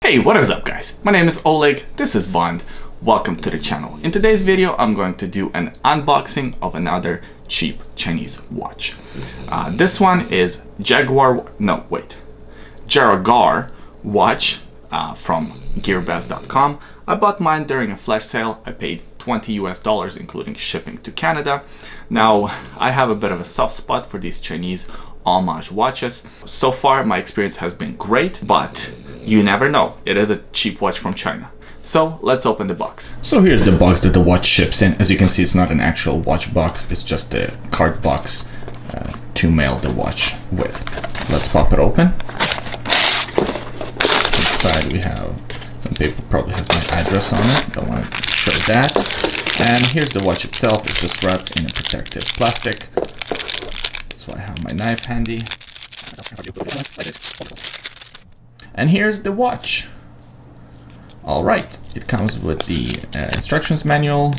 Hey, what is up guys? My name is Oleg, this is Bond. Welcome to the channel. In today's video, I'm going to do an unboxing of another cheap Chinese watch. This one is Jaragar watch from gearbest.com. I bought mine during a flash sale. I paid $20 US, including shipping to Canada. Now, I have a bit of a soft spot for these Chinese homage watches. So far, my experience has been great, but you never know. It is a cheap watch from China. So let's open the box. So here's the box that the watch ships in. As you can see, it's not an actual watch box. It's just a card box to mail the watch with. Let's pop it open. Inside we have some paper, probably has my address on it. Don't want to show that. And here's the watch itself. It's just wrapped in a protective plastic. That's why I have my knife handy. And here's the watch. All right, it comes with the instructions manual,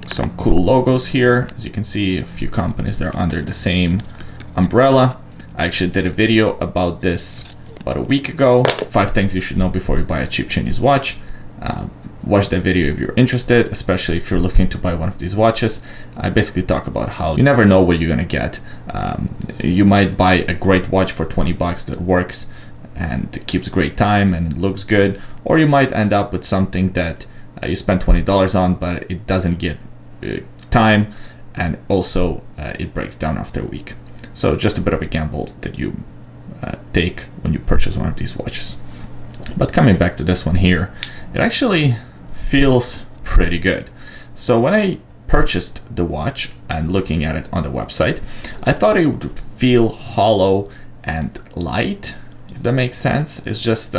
some cool logos here. As you can see, a few companies that are under the same umbrella. I actually did a video about this about a week ago. 5 things you should know before you buy a cheap Chinese watch. Watch that video if you're interested, especially if you're looking to buy one of these watches. I basically talk about how you never know what you're gonna get. You might buy a great watch for 20 bucks that works and it keeps great time and it looks good, or you might end up with something that you spend $20 on, but it doesn't get time, and also it breaks down after a week. So just a bit of a gamble that you take when you purchase one of these watches. But coming back to this one here, it actually feels pretty good. So when I purchased the watch and looking at it on the website, I thought it would feel hollow and light, if that makes sense. It's just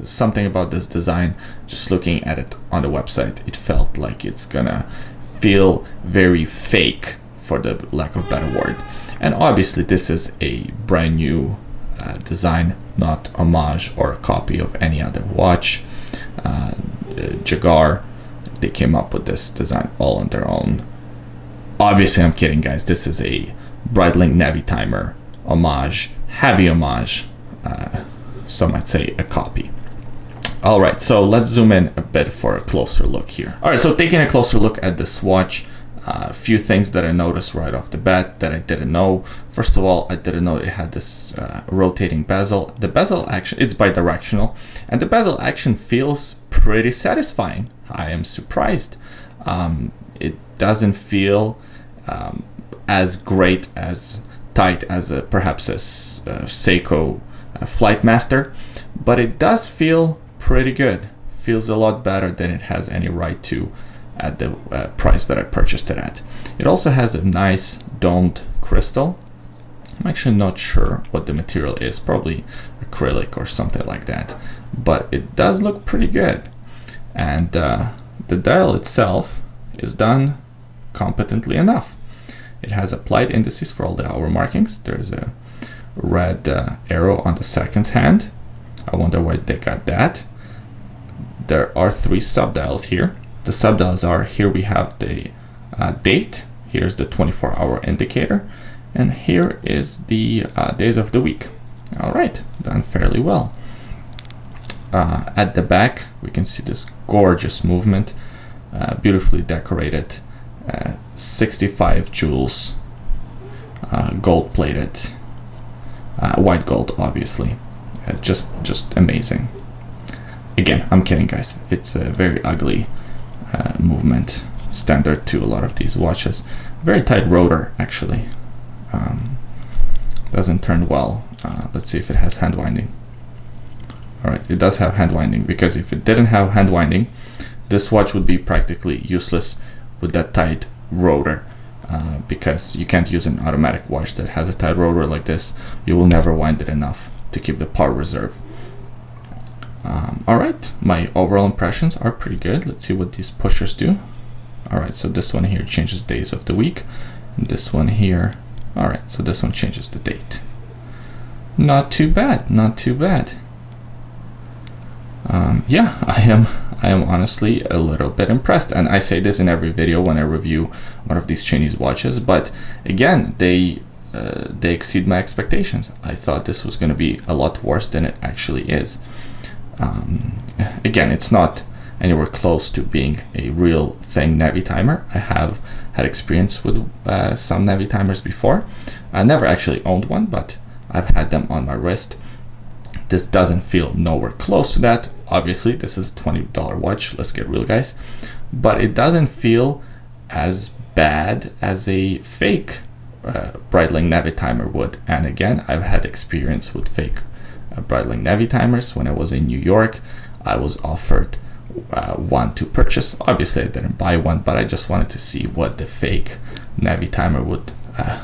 something about this design. Just looking at it on the website, it felt like it's gonna feel very fake, for the lack of a better word. And obviously this is a brand new design, not homage or a copy of any other watch. Jaragar, they came up with this design all on their own. Obviously, I'm kidding, guys. This is a Breitling Navitimer Homage, heavy homage. Some might say a copy. All right, so let's zoom in a bit for a closer look here. All right, so taking a closer look at this watch, a few things that I noticed right off the bat that I didn't know. First of all, I didn't know it had this rotating bezel. The bezel action, it's bi-directional, and the bezel action feels pretty satisfying. I am surprised. It doesn't feel as great, as tight as perhaps a Seiko Flightmaster, but it does feel pretty good. Feels a lot better than it has any right to at the price that I purchased it at. It also has a nice domed crystal. I'm actually not sure what the material is, probably acrylic or something like that, but it does look pretty good. And the dial itself is done competently enough. It has applied indices for all the hour markings. There's a red arrow on the seconds hand. I wonder why they got that. There are 3 subdials here. The subdials are, here we have the date, here's the 24-hour indicator, and here is the days of the week. All right, done fairly well. At the back, we can see this gorgeous movement, beautifully decorated, 65 jewels, gold plated, white gold, obviously. Just amazing. Again, I'm kidding, guys. It's a very ugly movement, standard to a lot of these watches. Very tight rotor, actually. Doesn't turn well. Let's see if it has hand winding. All right, it does have hand winding, because if it didn't have hand winding, this watch would be practically useless with that tight rotor, because you can't use an automatic watch that has a tight rotor like this. You will never wind it enough to keep the power reserve. All right, my overall impressions are pretty good. Let's see what these pushers do. All right, so this one here changes days of the week. And this one here, all right, so this one changes the date. Not too bad, not too bad. Yeah, I am honestly a little bit impressed, and I say this in every video when I review one of these Chinese watches, but again, they exceed my expectations. I thought this was going to be a lot worse than it actually is. Again, it's not anywhere close to being a real thing Navitimer. I have had experience with some Navitimers before. I never actually owned one, but I've had them on my wrist. This doesn't feel nowhere close to that. Obviously, this is a $20 watch. Let's get real, guys. But it doesn't feel as bad as a fake Breitling Navitimer would. And again, I've had experience with fake Breitling Navitimers. When I was in New York, I was offered one to purchase. Obviously, I didn't buy one, but I just wanted to see what the fake Navitimer would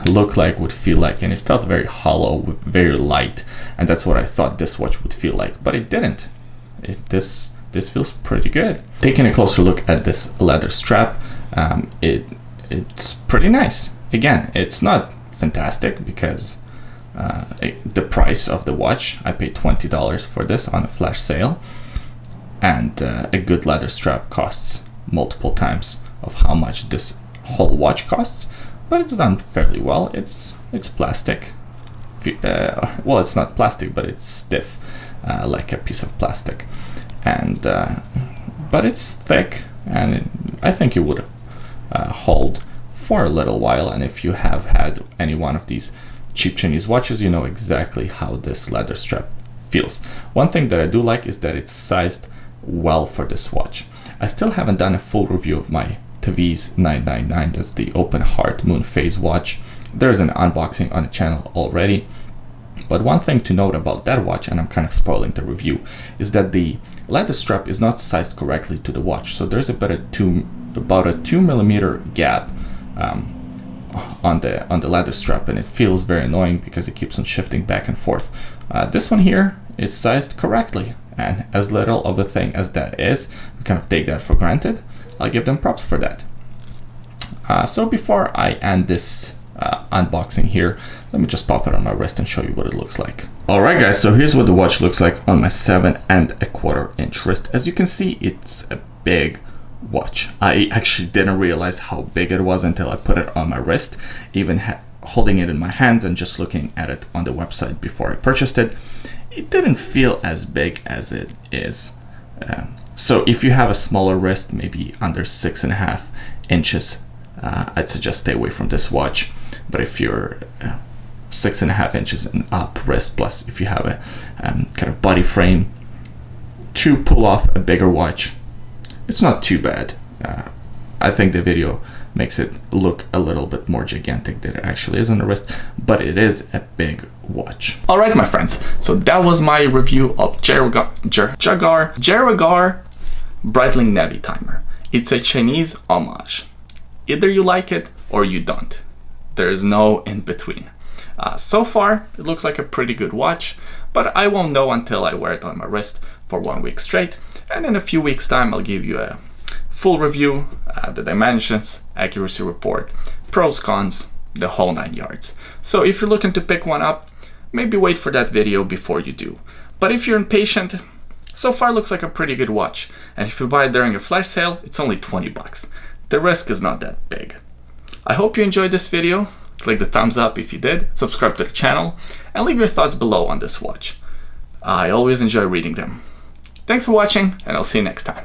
look like, would feel like, and it felt very hollow, very light, and that's what I thought this watch would feel like, but it didn't. This feels pretty good. Taking a closer look at this leather strap, it's pretty nice. Again, it's not fantastic because the price of the watch, I paid $20 for this on a flash sale, and a good leather strap costs multiple times of how much this whole watch costs. But it's done fairly well. It's plastic. Well, it's not plastic, but it's stiff, like a piece of plastic. And but it's thick, and I think it would hold for a little while. And if you have had any one of these cheap Chinese watches, you know exactly how this leather strap feels. One thing that I do like is that it's sized well for this watch. I still haven't done a full review of my Taviz 999, that's the open heart moon phase watch. There's an unboxing on the channel already, but one thing to note about that watch, and I'm kind of spoiling the review, is that the leather strap is not sized correctly to the watch. So there's about a 2mm gap on the leather strap, and it feels very annoying because it keeps on shifting back and forth. This one here is sized correctly, and as little of a thing as that is, we kind of take that for granted. I'll give them props for that. So before I end this unboxing here, let me just pop it on my wrist and show you what it looks like. Alright guys, so here's what the watch looks like on my 7¼ inch wrist. As you can see, it's a big watch. I actually didn't realize how big it was until I put it on my wrist, even holding it in my hands and just looking at it on the website before I purchased it. It didn't feel as big as it is. So if you have a smaller wrist, maybe under 6½ inches, I'd suggest stay away from this watch. But if you're 6½ inches and up wrist, plus if you have a kind of body frame to pull off a bigger watch, it's not too bad. I think the video makes it look a little bit more gigantic than it actually is on the wrist, but it is a big watch. All right, my friends, so that was my review of Jaragar Breitling Navitimer. It's a Chinese homage. Either you like it or you don't. There is no in between. So far, it looks like a pretty good watch, but I won't know until I wear it on my wrist for 1 week straight, and in a few weeks time I'll give you a full review, the dimensions, accuracy report, pros, cons, the whole 9 yards. So if you're looking to pick one up, maybe wait for that video before you do. But if you're impatient, so far looks like a pretty good watch, and if you buy it during a flash sale, it's only 20 bucks. The risk is not that big. I hope you enjoyed this video. Click the thumbs up if you did, subscribe to the channel, and leave your thoughts below on this watch. I always enjoy reading them. Thanks for watching, and I'll see you next time.